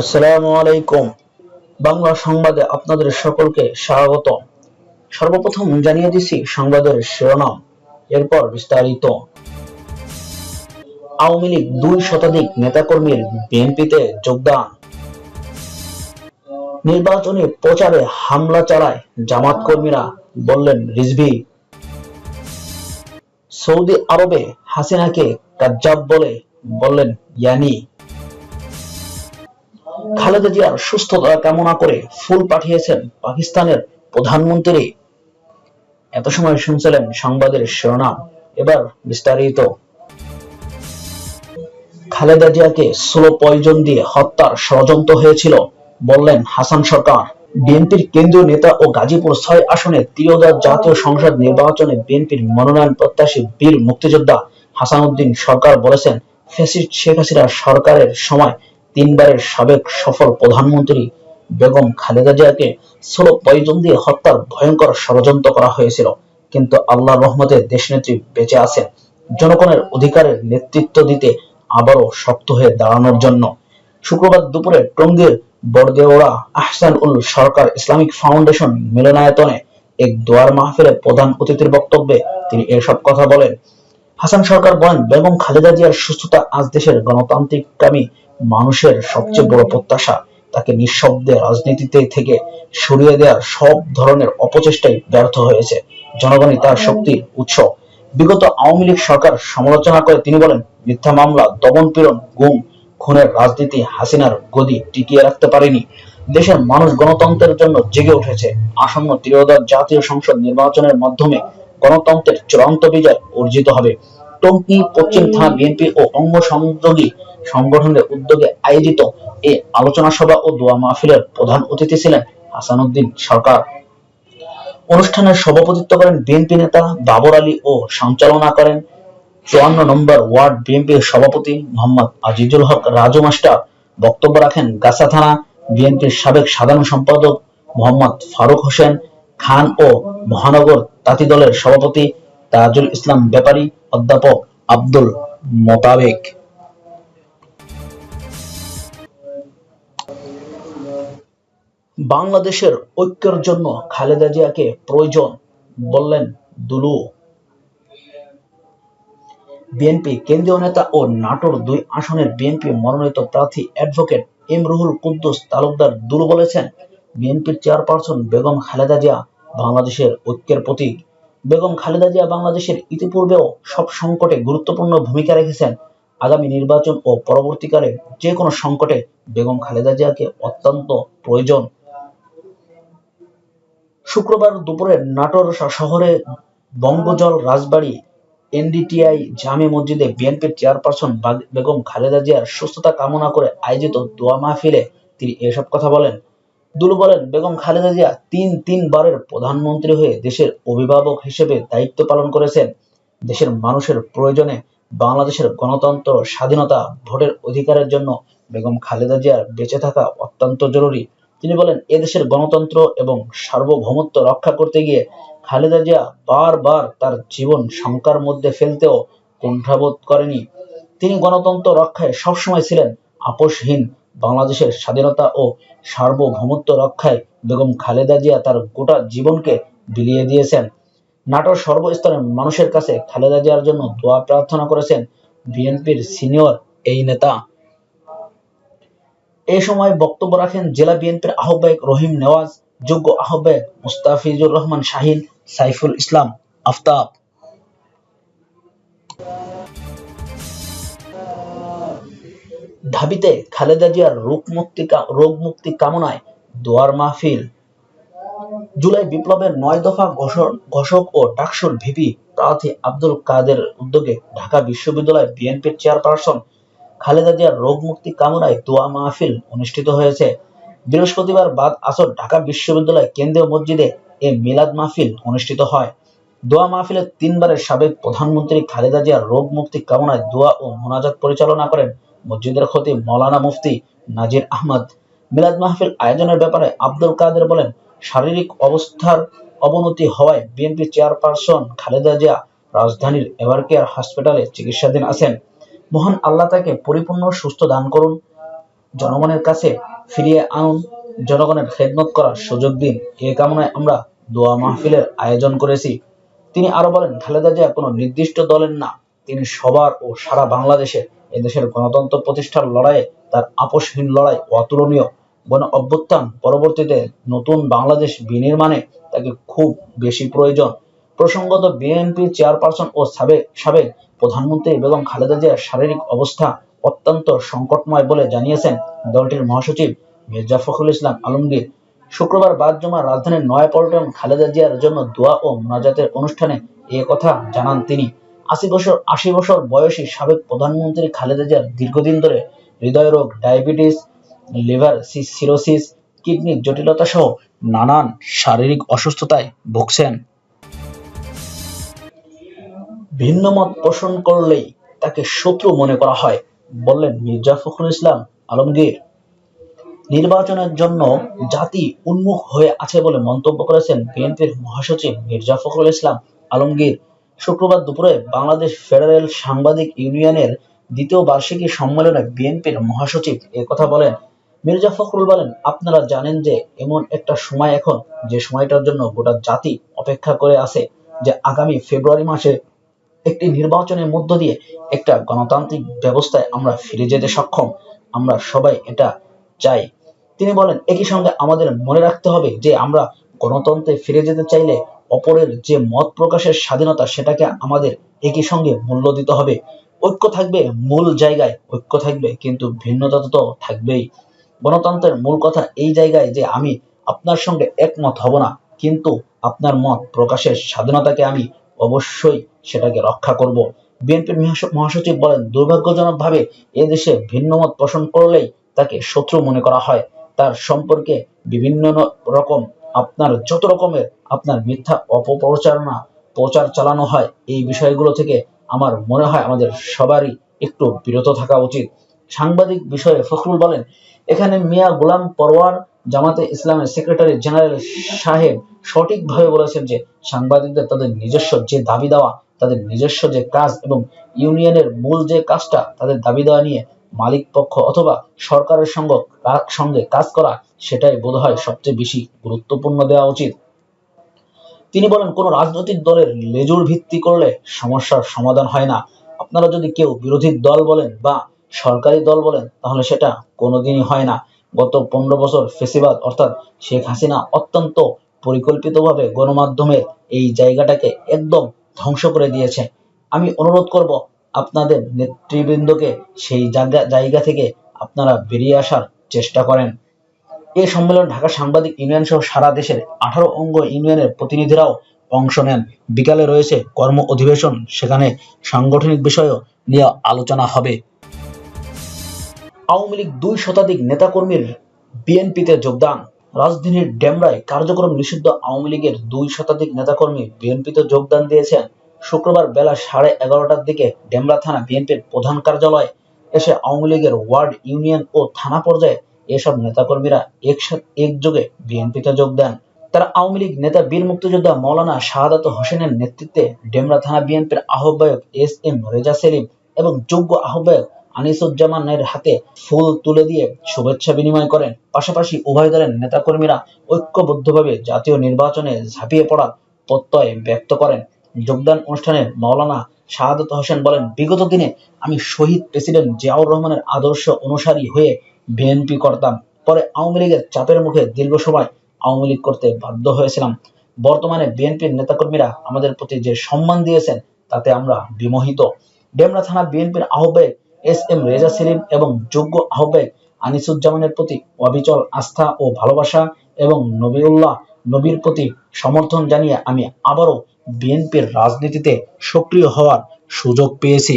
আসসালামু আলাইকুম। বাংলা সংবাদে আপনাদের সকলকে স্বাগত। সর্বপ্রথম জানিয়ে দিছি সংবাদের শিরোনাম, এরপর বিস্তারিত। আওয়ামী লীগ 2 শতাধিক নেতাকর্মীর বিএনপিতে যোগদান। নির্বাচনী প্রচারে হামলা চালায় জামাত কর্মীরা, বললেন রিজভী। সৌদি আরবে হাসিনাকে কাজ্জাব বললেন ইয়ানি। খালেদা জিয়ার সুস্থতা কামনা করে ফুল পাঠিয়েছেন পাকিস্তানের প্রধানমন্ত্রী। এত সময় শুনছিলেন সংবাদের শিরোনাম, এবার বিস্তারিত। খালেদা জিয়াকে স্লো পয়জন দিয়ে হত্যার ষড়যন্ত্র হয়েছিল, বললেন হাসান সরকার। বিএনপির কেন্দ্রীয় নেতা ও গাজীপুর 6 আসনে ত্রয়োদশ জাতীয় সংসদ নির্বাচনে বিএনপির মনোনয়ন প্রত্যাশী বীর মুক্তিযোদ্ধা হাসানউদ্দিন সরকার বলেছেন, ফ্যাসিস্ট শেখ হাসিনা সরকারের সময় 3 বারের সাবেক সফল প্রধানমন্ত্রী বেগম খালেদা জিয়াকে স্লো পয়জন দিয়ে হত্যার ভয়ঙ্কর ষড়যন্ত্র করা হয়েছিল, কিন্তু আল্লাহর রহমতে দেশনেত্রী বেঁচে আছেন জনগণের অধিকারের নেতৃত্ব দিতে আবারও শক্ত হয়ে দাঁড়ানোর জন্য। শুক্রবার দুপুরে টঙ্গীর বড়দেওড়া আহসান উল সরকার ইসলামিক ফাউন্ডেশন মিলনায়তনে এক দোয়ার মাহফিলে প্রধান অতিথির বক্তব্যে তিনি এসব কথা বলেন। হাসান সরকার বলেন, বেগম খালেদা জিয়ার সুস্থতা আজ দেশের গণতান্ত্রিককামী মানুষের সবচেয়ে বড় প্রত্যাশা। তাকে নিঃশব্দে রাজনীতিতে থেকে সরিয়ে দেওয়ার সব ধরনের অপচেষ্টাই ব্যর্থ হয়েছে। জনগণই তার শক্তির উৎস। বিগত আওয়ামী লীগ সরকার সমালোচনা করে তিনি বলেন, মিথ্যা মামলা, দমন-পীড়ন, গুম খুনের রাজনীতি হাসিনার গদি টিকিয়ে রাখতে পারেনি। দেশের মানুষ গণতন্ত্রের জন্য জেগে উঠেছে। আসন্ন ত্রয়োদশ জাতীয় সংসদ নির্বাচনের মাধ্যমে গণতন্ত্রের চূড়ান্ত বিজয় অর্জিত হবে। টঙ্গী পশ্চিম থানা বিএনপি ও অঙ্গ সংযোগী সংগঠনের উদ্যোগে আয়োজিত এই আলোচনা সভা ও দোয়া মাহফিলের প্রধান অতিথি ছিলেন হাসানউদ্দিন সরকার। অনুষ্ঠানের সভাপতিত্ব করেন বিএনপি নেতা বাবর আলী ও সঞ্চালনা করেন 54 নম্বর ওয়ার্ড বিএনপির সভাপতি মোহাম্মদ আজিজুল হক রাজু মাস্টার। বক্তব্য রাখেন গাছা থানা বিএনপির সাবেক সাধারণ সম্পাদক মোহাম্মদ ফারুক হোসেন খান ও মহানগর তাঁতি দলের সভাপতি তাজুল ইসলাম ব্যাপারী, অধ্যাপক আব্দুল মোতাবেক। বাংলাদেশের ঐক্যের জন্য খালেদা জিয়াকে প্রয়োজন, বললেন দুলু। বিএনপি কেন্দ্রীয় নেতা ও নাটোর 2 আসনের বিএনপি মনোনীত প্রার্থী অ্যাডভোকেট এম রুহুল কুদ্দুস তালুকদার দুলু বলেছেন, বিএনপির চেয়ারপারসন বেগম খালেদা জিয়া বাংলাদেশের ঐক্যের প্রতীক। বেগম খালেদা জিয়া বাংলাদেশের ইতিপূর্বেও সব সংকটে গুরুত্বপূর্ণ ভূমিকা রেখেছেন। আগামী নির্বাচন ও পরবর্তীকালে যে কোনো সংকটে বেগম খালেদা জিয়াকে অত্যন্ত প্রয়োজন। শুক্রবার দুপুরে নাটোর শহরে বঙ্গজল রাজবাড়ী এনডিটিআই জামে মসজিদে বিএনপির চেয়ারপারসন বেগম খালেদা জিয়ার সুস্থতা কামনা করে আয়োজিত দোয়া মাহফিলে তিনি এসব কথা বলেন। দুলু বলেন, বেগম খালেদা জিয়া তিন বারের প্রধানমন্ত্রী হয়ে দেশের অভিভাবক হিসেবে দায়িত্ব পালন করেছেন। দেশের মানুষের প্রয়োজনে বাংলাদেশের গণতন্ত্র, স্বাধীনতা, ভোটের অধিকারের জন্য বেগম খালেদা জিয়ার বেঁচে থাকা অত্যন্ত জরুরি। তিনি বলেন, এদেশের গণতন্ত্র এবং সার্বভৌমত্ব রক্ষা করতে গিয়ে খালেদা জিয়া বারবার তার জীবন শঙ্কার মধ্যে ফেলতেও কুণ্ঠাবোধ করেনি। তিনি গণতন্ত্র রক্ষায় সবসময় ছিলেন আপোষহীন। বাংলাদেশের স্বাধীনতা ও সার্বভৌমত্ব রক্ষায় বেগম খালেদা জিয়া তার গোটা জীবনকে বিলিয়ে দিয়েছেন। নাটোর সর্বস্তরের মানুষের কাছে খালেদা জিয়ার জন্য দোয়া প্রার্থনা করেছেন বিএনপির সিনিয়র এই নেতা। এ সময় বক্তব্য রাখেন জেলা বিএনপির আহ্বায়ক রহিম নেওয়াজ, যোগ্য আহ্বায়ক মুস্তাফিজুর রহমান শাহিন, সাইফুল ইসলাম আফতাব। ঢাবিতে খালেদা জিয়ার রোগ মুক্তি কামনায় দোয়ার মাহফিল। জুলাই বিপ্লবের 9 দফা ঘোষক ও ডাকসুর ভিপি প্রার্থী আব্দুল কাদের উদ্যোগে ঢাকা বিশ্ববিদ্যালয় বিএনপির চেয়ারপারসন খালেদা জিয়ার রোগ মুক্তি কামনায় দোয়া মাহফিল অনুষ্ঠিত হয়েছে। বৃহস্পতিবার বাদ আসর ঢাকা বিশ্ববিদ্যালয় কেন্দ্রীয় মসজিদে এ মিলাদ মাহফিল অনুষ্ঠিত হয়। দোয়া মাহফিলে 3 বারের সাবেক প্রধানমন্ত্রী খালেদা জিয়ার রোগ মুক্তি কামনায় দোয়া ও মোনাজাত পরিচালনা করেন মসজিদের খতিব মাওলানা মুফতি নাজির আহমদ। মিলাদ মাহফিল আয়োজনের ব্যাপারে আব্দুল কাদের বলেন, শারীরিক অবস্থার অবনতি হওয়ায় বিএনপি চেয়ারপারসন খালেদা জিয়া রাজধানীর এভারকেয়ার হাসপাতালে চিকিৎসাধীন আছেন। মহান আল্লাহ তাকে পরিপূর্ণ সুস্থ দান করুন। জনগণের কাছে ফিরিয়ে আনুন, জনগণের খেদমত করার সুযোগ দিন, এ কামনায় আমরা দোয়া মাহফিলের আয়োজন করেছি। তিনি আরো বলেন, খালেদা জিয়া কোনো নির্দিষ্ট দলের না, তিনি সবার ও সারা বাংলাদেশের। এদেশের গণতন্ত্র প্রতিষ্ঠার লড়াইয়ে তার আপোষহীন লড়াই অতুলনীয়। গণ অভ্যুত্থান পরবর্তীতে নতুন বাংলাদেশ বিনির্মাণে তাকে খুব বেশি প্রয়োজন। প্রসঙ্গত, বিএনপি চেয়ারপারসন ও সাবেক প্রধানমন্ত্রী বেগম খালেদা জিয়ার শারীরিক অবস্থা অত্যন্ত সংকটময় বলে জানিয়েছেন দলটির মহাসচিব মির্জা ফখরুল ইসলাম আলমগীর। শুক্রবার বাদ জমা রাজধানীর নয়াপল্টন খালেদা জিয়ার জন্য দোয়া ও মোনাজাতের অনুষ্ঠানে এ কথা জানান তিনি। ৮০ বছর বয়সী সাবেক প্রধানমন্ত্রী খালেদা জিয়ার দীর্ঘদিন ধরে হৃদয়রোগ, ডায়াবেটিস, লিভার সিরোসিস, কিডনির জটিলতা সহ নানান শারীরিক অসুস্থতায় ভুগছেন। ভিন্ন মত পোষণ করলেই তাকে শত্রু মনে করা হয়, বললেন মির্জা ফখরুল ইসলাম আলমগীর। নির্বাচনের জন্য জাতি উন্মুখ হয়ে আছে বলে মন্তব্য করেছেন বিএনপির মহাসচিব মির্জা ফখরুল ইসলাম আলমগীর। শুক্রবার দুপুরে বাংলাদেশ ফেডারেল সাংবাদিক ইউনিয়নের দ্বিতীয় বার্ষিকী সম্মেলনে বিএনপির মহাসচিব একথা বলেন। মির্জা ফখরুল বলেন, আপনারা জানেন যে এমন একটা সময় এখন, যে সময়টার জন্য গোটা জাতি অপেক্ষা করে আছে, যে আগামী ফেব্রুয়ারি মাসে একটি নির্বাচনের মধ্য দিয়ে একটা গণতান্ত্রিক ব্যবস্থায় আমরা ফিরে যেতে সক্ষম। আমরা সবাই এটা চাই। তিনি বলেন, একই সঙ্গে আমাদের মনে রাখতে হবে যে আমরা গণতন্ত্রে ফিরে যেতে চাইলে অপরের যে মত প্রকাশের স্বাধীনতা, সেটাকে আমাদের একই সঙ্গে মূল্য দিতে হবে। ঐক্য থাকবে মূল জায়গায়, ঐক্য থাকবে, কিন্তু ভিন্নতা তো থাকবেই। গণতন্ত্রের মূল কথা এই জায়গায় যে আমি আপনার সঙ্গে একমত হব না, কিন্তু আপনার মত প্রকাশের স্বাধীনতাকে আমি অবশ্যই সেটাকে রক্ষা করব। বিএনপির মহাসচিব বলেন, দুর্ভাগ্যজনকভাবে এদেশে ভিন্নমত পোষণ করলেই তাকে শত্রু মনে করা হয়। তার সম্পর্কে বিভিন্ন রকম যত রকমের আপনার মিথ্যা প্রচার চালানো হয়, এই বিষয়গুলো থেকে আমার মনে হয় আমাদের সবারই একটু বিরত থাকা উচিত। সাংবাদিক বিষয়ে ফখরুল বলেন, এখানে মিয়া গোলাম পরওয়ার জামাতে ইসলামের সেক্রেটারি জেনারেল সাহেব সঠিকভাবে বলেছেন যে সাংবাদিকদের তাদের নিজস্ব যে দাবি দেওয়া, তাদের নিজস্ব যে কাজ এবং ইউনিয়নের মূল যে কাজটা, তাদের দাবি দেওয়া নিয়ে মালিক পক্ষ অথবা সরকারের সঙ্গে কাজ করা, সেটাই বোধহয় সবচেয়ে বেশি গুরুত্বপূর্ণ দেওয়া উচিত। তিনি বলেন, কোন রাজনৈতিক দলের লেজুর ভিত্তি করলে সমস্যার সমাধান হয় না। আপনারা যদি কেউ বিরোধী দল বলেন বা সরকারি দল বলেন, তাহলে সেটা কোনোদিনই হয় না। গত 15 বছর ফেসিবাদ অর্থাৎ শেখ হাসিনা অত্যন্ত পরিকল্পিতভাবে গণমাধ্যমের এই জায়গাটাকে একদম ধ্বংস করে দিয়েছে। আমি অনুরোধ করব আপনাদের নেতৃবৃন্দকে সেই জায়গা থেকে আপনারা বেরিয়ে আসার চেষ্টা করেন। এ সম্মেলনে ঢাকা সাংবাদিক ইউনিয়ন সহ সারা দেশের 18 অঙ্গ ইউনিয়নের প্রতিনিধিরাও অংশ নেন। বিকালে রয়েছে কর্ম অধিবেশন, সেখানে সাংগঠনিক বিষয়ও নিয়ে আলোচনা হবে। আওয়ামী লীগ 2 শতাধিক নেতাকর্মীর বিএনপিতে যোগদান। রাজধানীর ডেমরায় কার্যক্রম নিষিদ্ধ আওয়ামী লীগের 2 শতাধিক নেতাকর্মী বিএনপিতে যোগদান দিয়েছেন। শুক্রবার বেলা 11:30টার দিকে ডেমরা থানা বিএনপির প্রধান কার্যালয়ে এসে আওয়ামী লীগের ওয়ার্ড, ইউনিয়ন ও থানা পর্যায়ে এসব নেতাকর্মীরা একযোগে বিএনপিতে যোগ দেন। তারা আওয়ামী লীগ নেতা বীর মুক্তিযোদ্ধা মাওলানা শাহাদাত হোসেনের নেতৃত্বে ডেমরা থানা বিএনপির আহ্বায়ক এস.এম. রেজা সেলিম এবং যোগ্য আহ্বায়ক আনিসুজ্জামানের হাতে ফুল তুলে দিয়ে শুভেচ্ছা বিনিময় করেন। পাশাপাশি উভয় দলের নেতাকর্মীরা ঐক্যবদ্ধভাবে জাতীয় নির্বাচনে ঝাঁপিয়ে পড়ার প্রত্যয় ব্যক্ত করেন। যোগদান অনুষ্ঠানে মাওলানা শাহাদাত হোসেন বলেন, বিগত দিনে আমি শহীদ প্রেসিডেন্ট জিয়াউর রহমানের আদর্শ অনুসারী হয়ে বিএনপি করতাম। পরে আওয়ামী লীগের চাপের মুখে দীর্ঘ সময় আওয়ামী লীগ করতে বাধ্য হয়েছিলাম। বর্তমানে বিএনপির নেতাকর্মীরা আমাদের প্রতি যে সম্মান দিয়েছেন, তাতে আমরা বিমোহিত। ডেমরা থানা বিএনপির আহ্বায়ক এস.এম. রেজা সেলিম এবং যোগ্য আহ্বায়ক আনিসুজ্জামানের প্রতি অবিচল আস্থা ও ভালোবাসা এবং নবীর প্রতি সমর্থন জানিয়ে আমি আবারও বিএনপির রাজনীতিতে সক্রিয় হওয়ার সুযোগ পেয়েছি।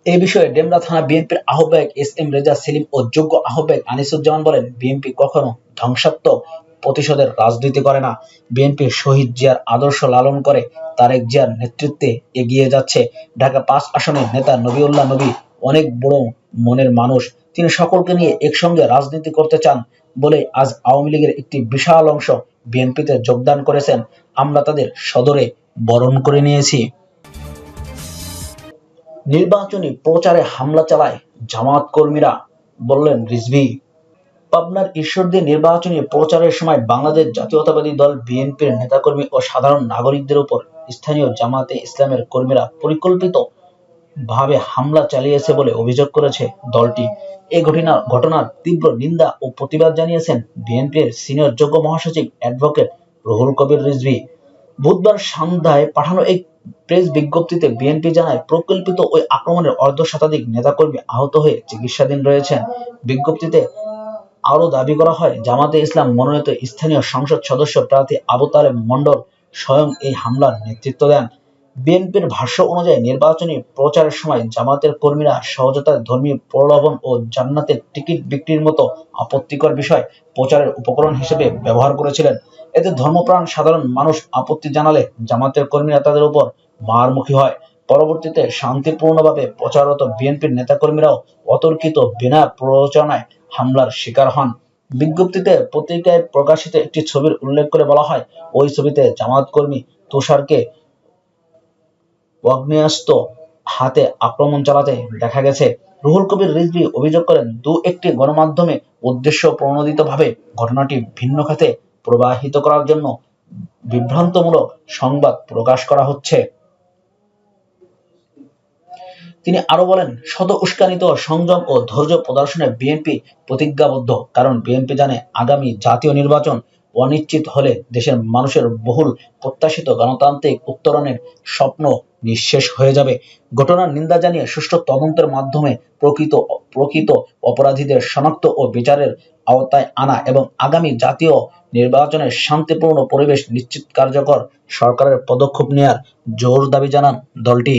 এই বিষয়ে ডেমরা থানা বিএনপির আহ্বায়ক এস.এম. রেজা সেলিম ও যোগ্য আহ্বায়ক আনিসুজ্জামান বলেন, বিএনপি কখনো ধ্বংসাত্মক প্রতিশোধের রাজনীতি করে না। বিএনপি শহীদ জিয়ার আদর্শ লালন করে তারেক জিয়ার নেতৃত্বে এগিয়ে যাচ্ছে। ঢাকা 5 আসনের নেতা নবিউল্লাহ নবী অনেক বড় মনের মানুষ। তিনি সকলকে নিয়ে একসঙ্গে রাজনীতি করতে চান বলে আজ আওয়ামী লীগের একটি বিশাল অংশ বিএনপিতে যোগদান করেছেন। আমরা তাদের সদরে বরণ করে নিয়েছি। নির্বাচনী প্রচারে হামলা চালায় জামায়াত কর্মীরা, বললেন রিজভী। পাবনার ঈশ্বরদী নির্বাচনী প্রচারের সময় বাংলাদেশ জাতীয়তাবাদী দল বিএনপির নেতাকর্মী ও সাধারণ নাগরিকদের উপর স্থানীয় জামাতে ইসলামের কর্মীরা পরিকল্পিত ভাবে হামলা চালিয়েছে বলে অভিযোগ করেছে দলটি। এই ঘটনার তীব্র নিন্দা ও প্রতিবাদ জানিয়েছেন বিএনপির সিনিয়র যুগ্ম মহাসচিব অ্যাডভোকেট রুহুল কবির রিজভী। বুধবার সন্ধ্যায় পাঠানো এক প্রেস বিজ্ঞপ্তিতে বিএনপি জানায়, প্রকল্পিত ওই আক্রমণের অর্ধশতাধিক নেতাকর্মী আহত হয়ে চিকিৎসাধীন রয়েছেন। বিজ্ঞপ্তিতে আরও দাবি করা হয়, জামাতে ইসলাম মনোনীত স্থানীয় সংসদ সদস্য প্রার্থী আবু তালেব মণ্ডল স্বয়ং এই হামলার নেতৃত্ব দেন। বিএনপির ভাষ্য অনুযায়ী নির্বাচনী প্রচারের সময় জামাতের কর্মীরা সহজতায় ধর্মীয় প্রলোভন ও জান্নাতের টিকিট বিক্রির মতো আপত্তিকর বিষয় প্রচারের উপকরণ হিসেবে ব্যবহার করেছিলেন। এতে ধর্মপ্রাণ সাধারণ মানুষ আপত্তি জানালে জামাতের কর্মীরা তাদের উপর মারমুখী হয়। পরবর্তীতে শান্তিপূর্ণভাবে প্রচাররত বিএনপির নেতাকর্মীরাও অতর্কিত বিনা প্ররোচনায় হামলার শিকার হন। বিজ্ঞপ্তিতে পত্রিকায় প্রকাশিত একটি ছবির উল্লেখ করে বলা হয়, ওই ছবিতে জামাত কর্মী তুষারকে আগ্নেয়াস্ত্র হাতে আক্রমণ চালাতে দেখা গেছে। রুহুল কবির রিজভী অভিযোগ করেন, দু-একটি গণমাধ্যমে উদ্দেশ্য প্রণোদিতভাবে ঘটনাটি ভিন্ন খাতে প্রবাহিত করার জন্য বিভ্রান্তমূলক সংবাদ প্রকাশ করা হচ্ছে। তিনি আরো বলেন, শত উস্কানিত সংযম ও ধৈর্য প্রদর্শনে বিএনপি প্রতিজ্ঞাবদ্ধ। কারণ বিএনপি জানে, আগামী জাতীয় নির্বাচন অনিশ্চিত হলে দেশের মানুষের বহুল প্রত্যাশিত গণতান্ত্রিক উত্তরণের স্বপ্ন নিঃশেষ হয়ে যাবে। ঘটনার নিন্দা জানিয়ে সুষ্ঠু তদন্তের মাধ্যমে প্রকৃত অপরাধীদের শনাক্ত ও বিচারের আওতায় আনা এবং আগামী জাতীয় নির্বাচনের শান্তিপূর্ণ পরিবেশ নিশ্চিত কার্যকর সরকারের পদক্ষেপ নেয়ার জোর দাবি জানান দলটি।